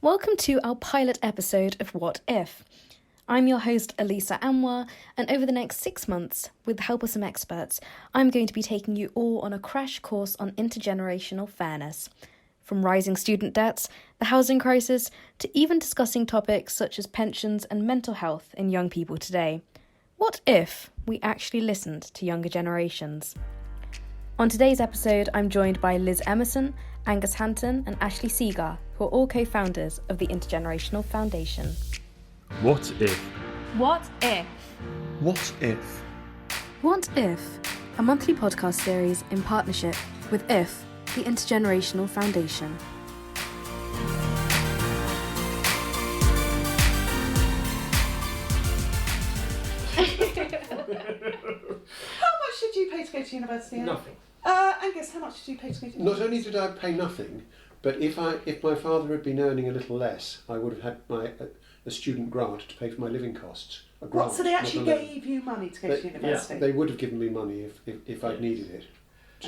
Welcome to our pilot episode of What If? I'm your host, Alisa Anwar, and over the next 6 months, with the help of some experts, I'm going to be taking you all on a crash course on intergenerational fairness. From rising student debts, the housing crisis, to even discussing topics such as pensions and mental health in young people today. What if we actually listened to younger generations? On today's episode, I'm joined by Liz Emerson, Angus Hanton and Ashley Seager, who are all co-founders of the Intergenerational Foundation. What if? What if? What if? What If? A monthly podcast series in partnership with IF, the Intergenerational Foundation. How much did you pay to go to university? Nothing. Angus, how much did you pay to go to university? Not only did I pay nothing, but if my father had been earning a little less, I would have had a student grant to pay for my living costs. A grant, What, so they actually not a loan. gave you money to go to university? Yeah, they would have given me money if I'd needed it.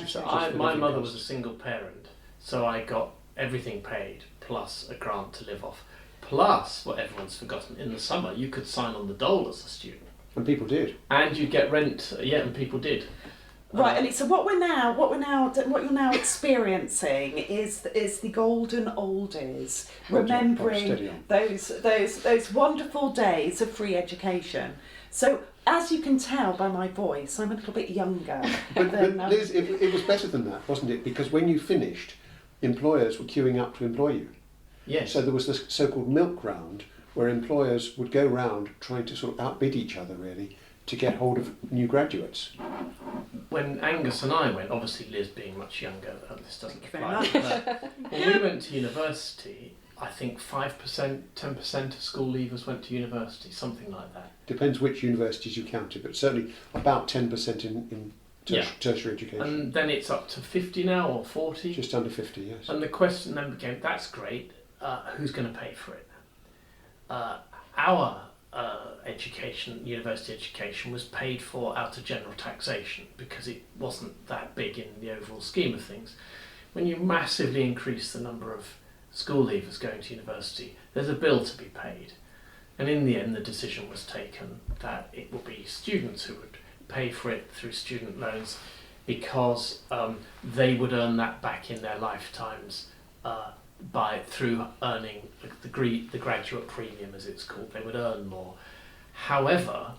So Okay. my mother was a single parent, so I got everything paid, plus a grant to live off. Plus, what everyone's forgotten, in the summer you could sign on the dole as a student. And people did. And you'd get rent, and people did. Right, and so what you're now experiencing is the golden oldies, remembering steady on. those wonderful days of free education. So, as you can tell by my voice, I'm a little bit younger. But Liz, it was better than that, wasn't it? Because when you finished, employers were queuing up to employ you. Yes. So there was this so-called milk round, where employers would go round trying to sort of outbid each other, really, to get hold of new graduates. When Angus and I went, obviously Liz being much younger, and this doesn't Thank you apply, very but when we went to university, I think 5%, 10% of school leavers went to university, something like that. Depends which universities you counted, but certainly about 10% in tertiary education. And then it's up to 50 now, or 40. Just under 50, yes. And the question then became, that's great, who's going to pay for it? Our education, university education, was paid for out of general taxation because it wasn't that big in the overall scheme of things. When you massively increase the number of school leavers going to university, there's a bill to be paid. And in the end, the decision was taken that it will be students who would pay for it through student loans because they would earn that back in their lifetimes through earning the graduate premium, as it's called. They would earn more. However,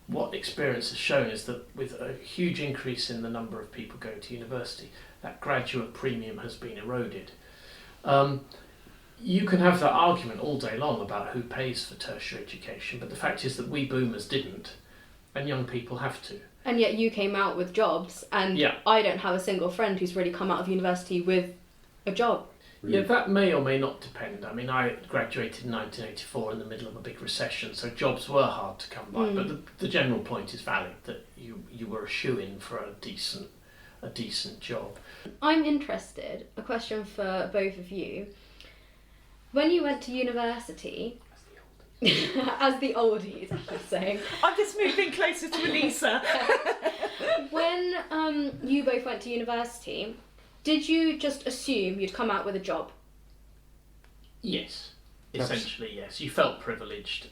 what experience has shown is that with a huge increase in the number of people going to university, that graduate premium has been eroded. You can have that argument all day long about who pays for tertiary education, but the fact is that we boomers didn't, and young people have to. And yet you came out with jobs, and I don't have a single friend who's really come out of university with a job. Yeah, that may or may not depend. I mean, I graduated in 1984 in the middle of a big recession, so jobs were hard to come by. But the general point is valid, that you were a shoo-in for a decent job. I'm interested, a question for both of you. When you went to university, as the oldies, I should say. I'm just moving closer to Alisa. When you both went to university, did you just assume you'd come out with a job? Yes, essentially yes. You felt privileged,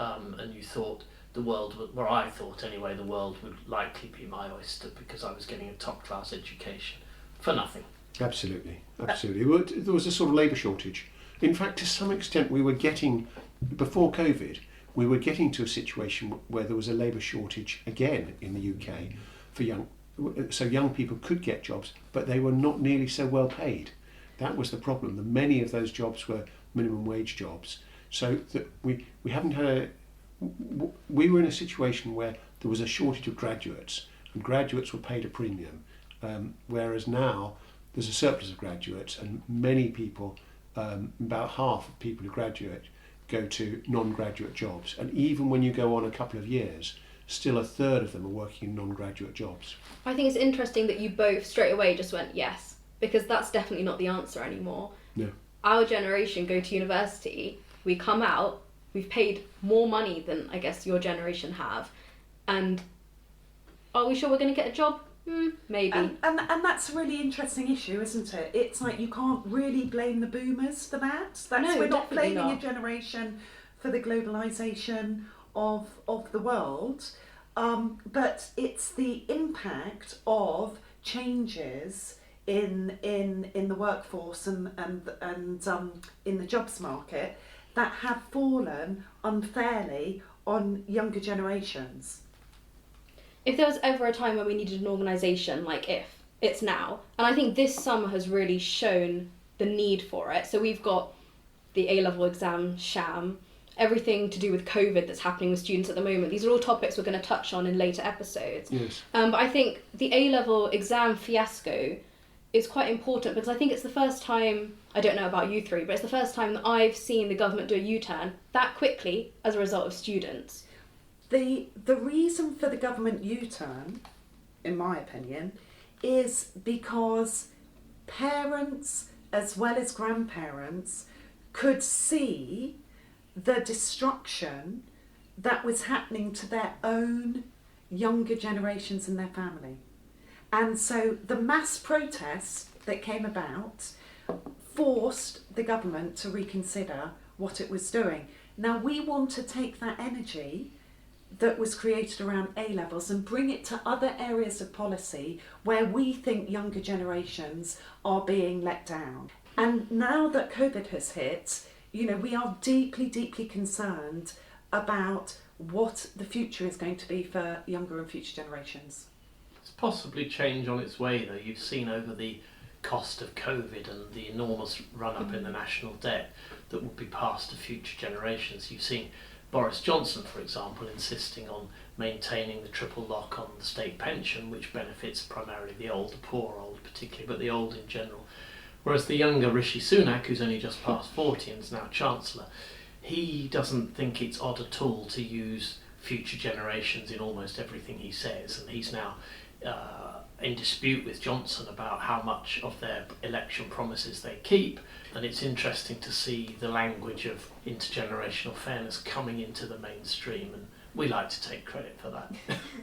and you thought the world would, well, I thought anyway, the world would likely be my oyster because I was getting a top-class education for nothing. Absolutely. There was a sort of labour shortage. In fact, to some extent, before COVID, we were getting to a situation where there was a labour shortage again in the UK for young people could get jobs, but they were not nearly so well paid. That was the problem. Many of those jobs were minimum wage jobs. So that we were in a situation where there was a shortage of graduates, and graduates were paid a premium, whereas now there's a surplus of graduates, and many people, about half of people who graduate, go to non-graduate jobs. And even when you go on a couple of years, still a third of them are working in non-graduate jobs. I think it's interesting that you both straight away just went yes, because that's definitely not the answer anymore. No. Our generation go to university, we come out, we've paid more money than I guess your generation have, and are we sure we're going to get a job? Maybe. And that's a really interesting issue, isn't it? It's like you can't really blame the boomers for that. We're not blaming a generation for the globalisation of the world, but it's the impact of changes in the workforce and in the jobs market that have fallen unfairly on younger generations. If there was ever a time when we needed an organisation like IF, it's now. And I think this summer has really shown the need for it. So we've got the A-level exam sham, everything to do with COVID that's happening with students at the moment. These are all topics we're going to touch on in later episodes. Yes. But I think the A-level exam fiasco is quite important because I think it's the first time, I don't know about you three, but it's the first time that I've seen the government do a U-turn that quickly as a result of students. The reason for the government U-turn, in my opinion, is because parents as well as grandparents could see the destruction that was happening to their own younger generations in their family. And so the mass protest that came about forced the government to reconsider what it was doing. Now we want to take that energy that was created around A-levels and bring it to other areas of policy where we think younger generations are being let down. And now that COVID has hit, we are deeply, deeply concerned about what the future is going to be for younger and future generations. It's possibly change on its way, though. You've seen over the cost of COVID and the enormous run-up in the national debt that will be passed to future generations. You've seen Boris Johnson, for example, insisting on maintaining the triple lock on the state pension, which benefits primarily the old, the poor old particularly, but the old in general. Whereas the younger Rishi Sunak, who's only just past 40 and is now Chancellor, he doesn't think it's odd at all to use future generations in almost everything he says, and he's now in dispute with Johnson about how much of their election promises they keep. And it's interesting to see the language of intergenerational fairness coming into the mainstream, and we like to take credit for that.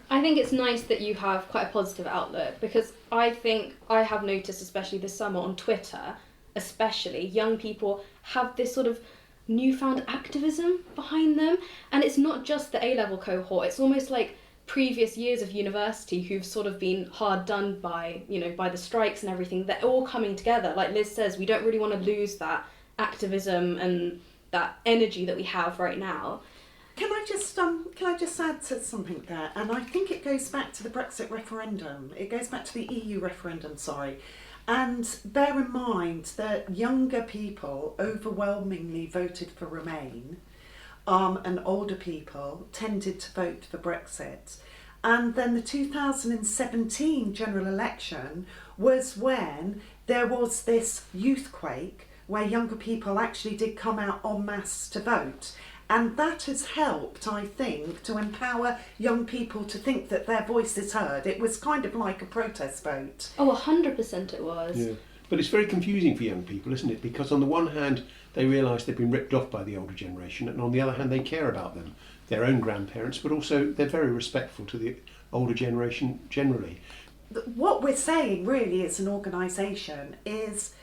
I think it's nice that you have quite a positive outlook, because I think I have noticed, especially this summer on Twitter, especially young people have this sort of newfound activism behind them, and it's not just the A-level cohort, it's almost like previous years of university who've sort of been hard done by, by the strikes and everything. They're all coming together. Like Liz says, we don't really want to lose that activism and that energy that we have right now. Can I just add to something there? And I think it goes back to the Brexit referendum. It goes back to the EU referendum, sorry. And bear in mind that younger people overwhelmingly voted for Remain, and older people tended to vote for Brexit. And then the 2017 general election was when there was this youthquake where younger people actually did come out en masse to vote. And that has helped, I think, to empower young people to think that their voice is heard. It was kind of like a protest vote. Oh, 100% it was. Yeah. But it's very confusing for young people, isn't it? Because on the one hand, they realise they've been ripped off by the older generation, and on the other hand, they care about them, their own grandparents, but also they're very respectful to the older generation generally. What we're saying really as an organisation is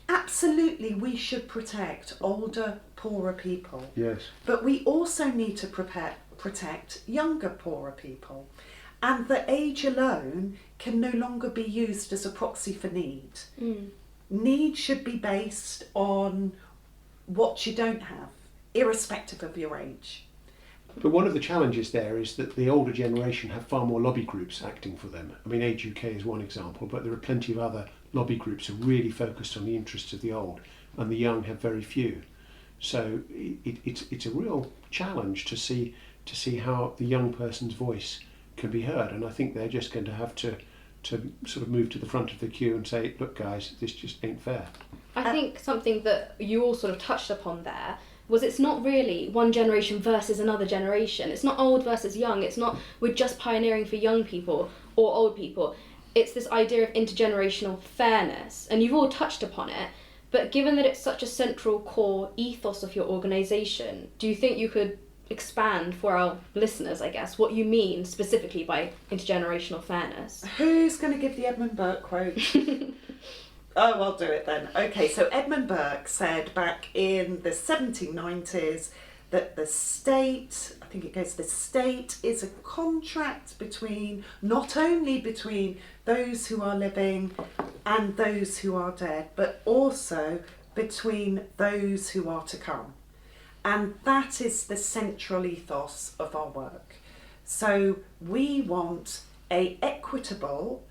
absolutely we should protect older, poorer people. Yes. But we also need to protect younger, poorer people. And the age alone can no longer be used as a proxy for need. Need should be based on what you don't have, irrespective of your age. But one of the challenges there is that the older generation have far more lobby groups acting for them. I mean, Age UK is one example, but there are plenty of other lobby groups who are really focused on the interests of the old, and the young have very few. So it's a real challenge to see how the young person's voice can be heard, and I think they're just going to have to sort of move to the front of the queue and say, look guys, this just ain't fair. I think something that you all sort of touched upon there was it's not really one generation versus another generation. It's not old versus young. It's not we're just pioneering for young people or old people. It's this idea of intergenerational fairness, and you've all touched upon it, but given that it's such a central core ethos of your organisation, do you think you could expand for our listeners, I guess, what you mean specifically by intergenerational fairness? Who's going to give the Edmund Burke quote? Oh, I'll do it then. Okay, so Edmund Burke said back in the 1790s that the state, I think it goes, the state is a contract between, not only between those who are living and those who are dead, but also between those who are to come. And that is the central ethos of our work. So we want a equitable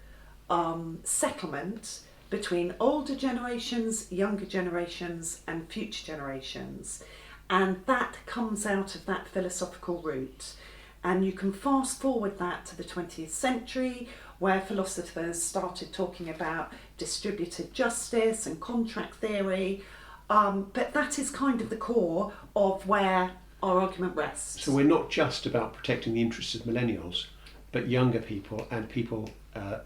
settlement between older generations, younger generations and future generations. And that comes out of that philosophical root. And you can fast forward that to the 20th century, where philosophers started talking about distributed justice and contract theory. But that is kind of the core of where our argument rests. So we're not just about protecting the interests of millennials, but younger people and people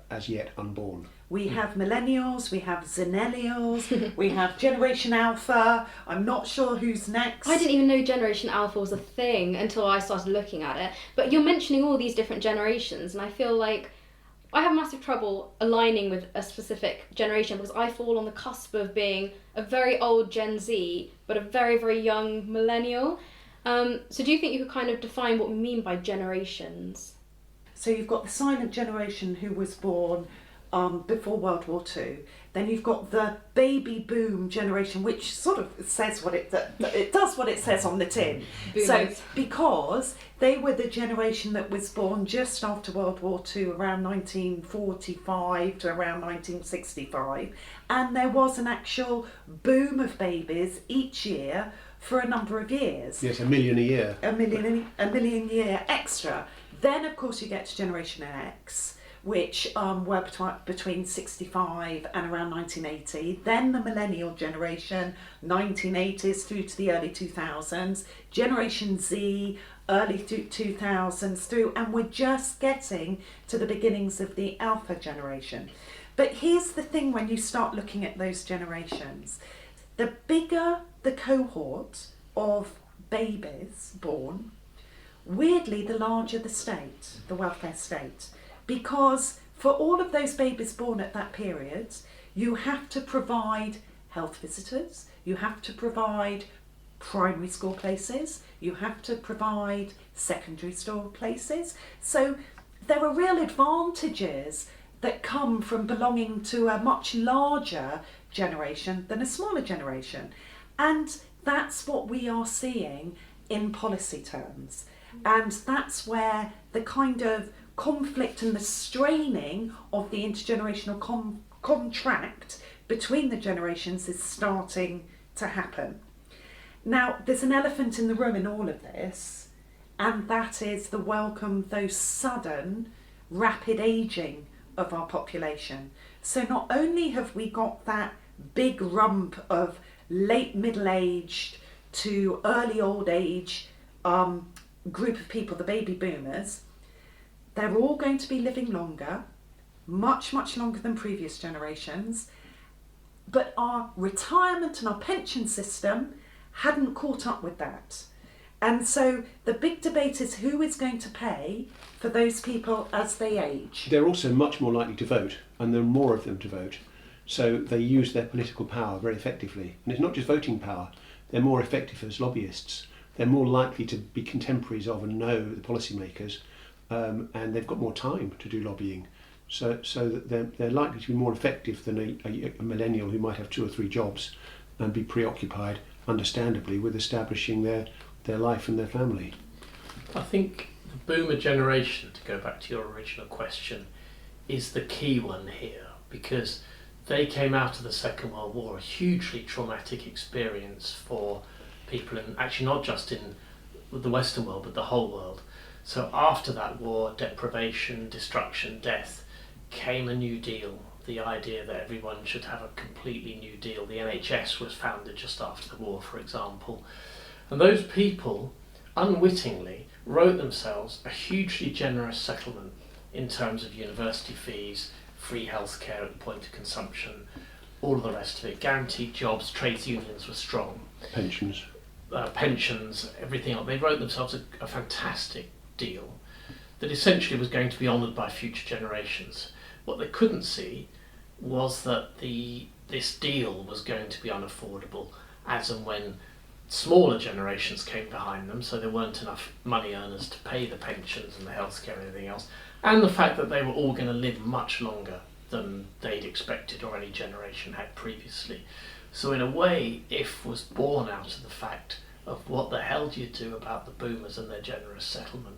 as yet unborn. We have millennials, we have zenennials, we have Generation Alpha. I'm not sure who's next. I didn't even know Generation Alpha was a thing until I started looking at it. But you're mentioning all these different generations, and I feel like I have massive trouble aligning with a specific generation because I fall on the cusp of being a very old Gen Z, but a very, very young millennial. So do you think you could kind of define what we mean by generations? So you've got the silent generation who was born before World War II. Then you've got the baby boom generation, which sort of says what it does what it says on the tin. Boomers. So because they were the generation that was born just after World War II, around 1945 to around 1965, and there was an actual boom of babies each year for a number of years. Yes, 1 million a year. A million a year extra. Then of course you get to Generation X, which were between 65 and around 1980. Then the millennial generation, 1980s through to the early 2000s. Generation Z, early 2000s through, and we're just getting to the beginnings of the alpha generation. But here's the thing when you start looking at those generations. The bigger the cohort of babies born, weirdly the larger the state, the welfare state. Because for all of those babies born at that period, you have to provide health visitors, you have to provide primary school places, you have to provide secondary school places. So there are real advantages that come from belonging to a much larger generation than a smaller generation. And that's what we are seeing in policy terms. And that's where the kind of conflict and the straining of the intergenerational contract between the generations is starting to happen. Now, there's an elephant in the room in all of this, and that is the welcome, though sudden, rapid ageing of our population. So not only have we got that big rump of late middle-aged to early old age group of people, the baby boomers, they're all going to be living longer, much, much longer than previous generations, but our retirement and our pension system hadn't caught up with that. And so the big debate is who is going to pay for those people as they age. They're also much more likely to vote, and there are more of them to vote, so they use their political power very effectively. And it's not just voting power, they're more effective as lobbyists. They're more likely to be contemporaries of and know the policymakers, and they've got more time to do lobbying. So that they're likely to be more effective than a millennial who might have 2 or 3 jobs and be preoccupied, understandably, with establishing their life and their family. I think the boomer generation, to go back to your original question, is the key one here, because they came out of the Second World War, a hugely traumatic experience for people, and actually not just in the Western world, but the whole world. So after that war, deprivation, destruction, death, came a New Deal, the idea that everyone should have a completely new deal. The NHS was founded just after the war, for example. And those people, unwittingly, wrote themselves a hugely generous settlement in terms of university fees, free healthcare at the point of consumption, all of the rest of it, guaranteed jobs, trades unions were strong. Pensions. pensions, everything else. They wrote themselves a fantastic deal that essentially was going to be honoured by future generations. What they couldn't see was that this deal was going to be unaffordable as and when smaller generations came behind them, so there weren't enough money earners to pay the pensions and the healthcare and everything else, and the fact that they were all going to live much longer than they'd expected or any generation had previously. So in a way, IF was born out of the fact of what the hell do you do about the boomers and their generous settlement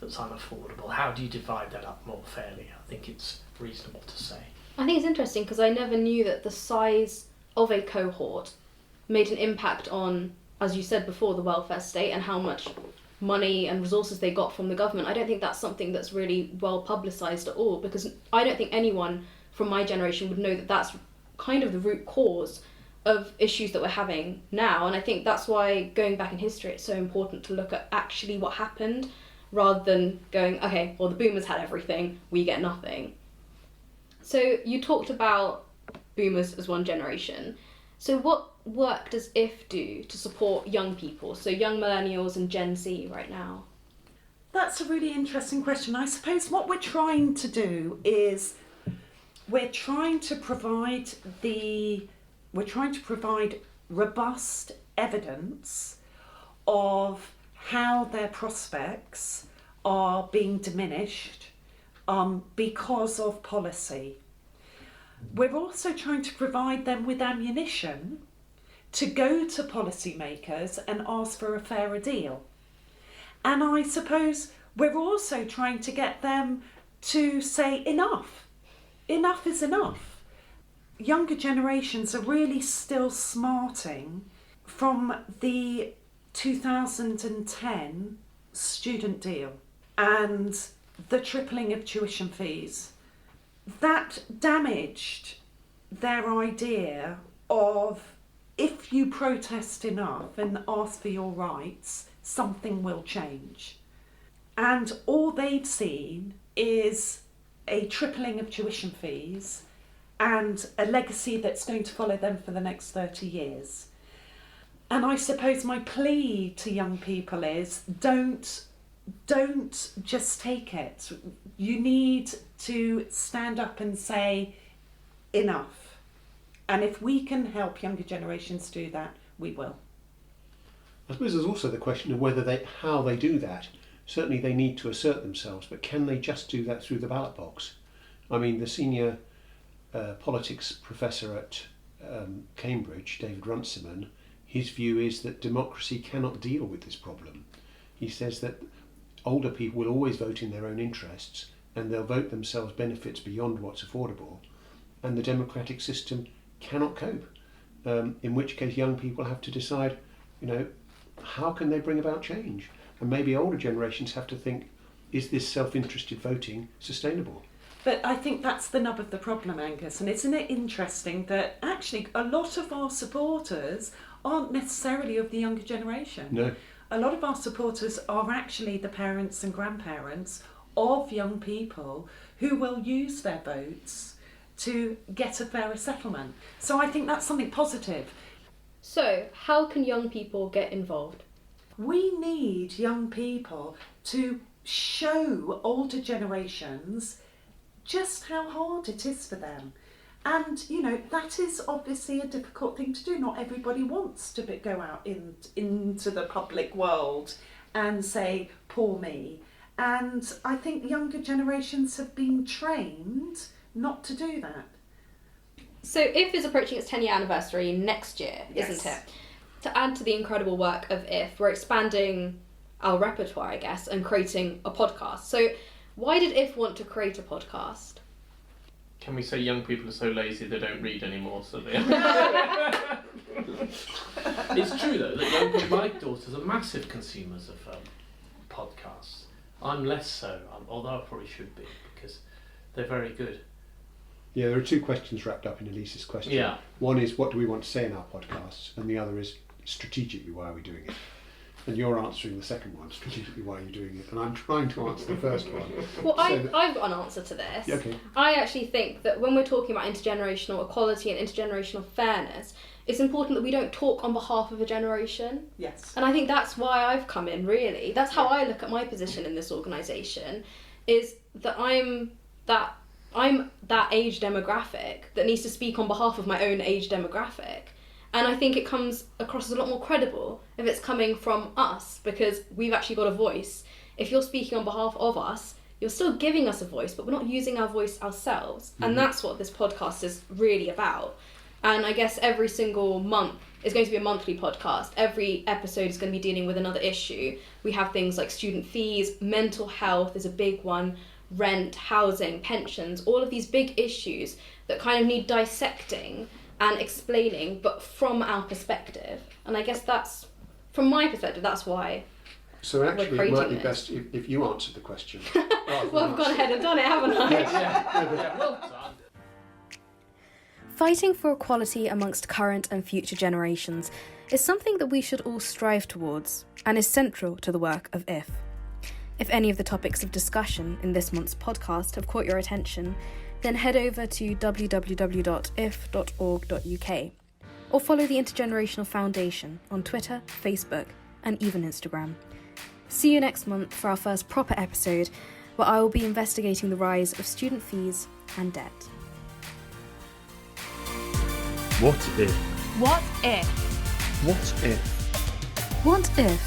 that's unaffordable? How do you divide that up more fairly? I think it's reasonable to say. I think it's interesting because I never knew that the size of a cohort made an impact on, as you said before, the welfare state and how much money and resources they got from the government. I don't think that's something that's really well publicised at all, because I don't think anyone from my generation would know that that's kind of the root cause of issues that we're having now. And I think that's why, going back in history, it's so important to look at actually what happened rather than going, okay, well, the boomers had everything, we get nothing. So you talked about boomers as one generation. So what work does IF do to support young people, so young millennials and Gen Z right now? That's a really interesting question. I suppose what we're trying to do is we're trying to provide robust evidence of how their prospects are being diminished because of policy. We're also trying to provide them with ammunition to go to policymakers and ask for a fairer deal. And I suppose we're also trying to get them to say enough. Enough is enough. Younger generations are really still smarting from the 2010 student deal and the tripling of tuition fees. That damaged their idea of, if you protest enough and ask for your rights, something will change. And all they've seen is a tripling of tuition fees and a legacy that's going to follow them for the next 30 years. And I suppose my plea to young people is don't just take it. You need to stand up and say enough. And if we can help younger generations do that, we will. I suppose there's also the question of how they do that. Certainly they need to assert themselves, but can they just do that through the ballot box? I mean, the senior politics professor at Cambridge, David Runciman, his view is that democracy cannot deal with this problem. He says that older people will always vote in their own interests, and they'll vote themselves benefits beyond what's affordable, and the democratic system cannot cope. In which case young people have to decide, how can they bring about change? And maybe older generations have to think, is this self-interested voting sustainable? But I think that's the nub of the problem, Angus, and isn't it interesting that actually a lot of our supporters aren't necessarily of the younger generation? No. A lot of our supporters are actually the parents and grandparents of young people who will use their votes to get a fairer settlement. So I think that's something positive. So how can young people get involved? We need young people to show older generations just how hard it is for them. And, that is obviously a difficult thing to do. Not everybody wants to go out into the public world and say, poor me. And I think younger generations have been trained not to do that. So IF is approaching its 10-year anniversary next year, Yes. isn't it? To add to the incredible work of IF, we're expanding our repertoire, I guess, and creating a podcast. So why did IF want to create a podcast? Can we say young people are so lazy they don't read anymore? So they. It's true though that young people, my daughters, are massive consumers of podcasts. I'm less so, although I probably should be, because they're very good. Yeah, there are two questions wrapped up in Elisa's question. Yeah. One is, what do we want to say in our podcasts? And the other is, strategically, why are we doing it? And you're answering the second one, strategically why you're doing it, and I'm trying to answer the first one. Well, I've got an answer to this. Yeah, okay. I actually think that when we're talking about intergenerational equality and intergenerational fairness, it's important that we don't talk on behalf of a generation. Yes. And I think that's why I've come in, really. That's how I look at my position in this organisation, is that I'm that age demographic that needs to speak on behalf of my own age demographic. And I think it comes across as a lot more credible if it's coming from us, because we've actually got a voice. If you're speaking on behalf of us, you're still giving us a voice, but we're not using our voice ourselves. And that's what this podcast is really about. And I guess every single month is going to be a monthly podcast. Every episode is going to be dealing with another issue. We have things like student fees, mental health is a big one, rent, housing, pensions, all of these big issues that kind of need dissecting and explaining, but from our perspective. And I guess that's, from my perspective, that's why. So actually it might be this. best if you answered the question. Well, I've gone ahead and done it, haven't I? Yeah, well done. Fighting for equality amongst current and future generations is something that we should all strive towards, and is central to the work of IF. If any of the topics of discussion in this month's podcast have caught your attention, then head over to www.if.org.uk or follow the Intergenerational Foundation on Twitter, Facebook, and even Instagram. See you next month for our first proper episode, where I will be investigating the rise of student fees and debt. What if? What if? What if? What If?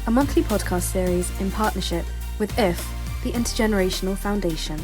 A monthly podcast series in partnership with IF, the Intergenerational Foundation.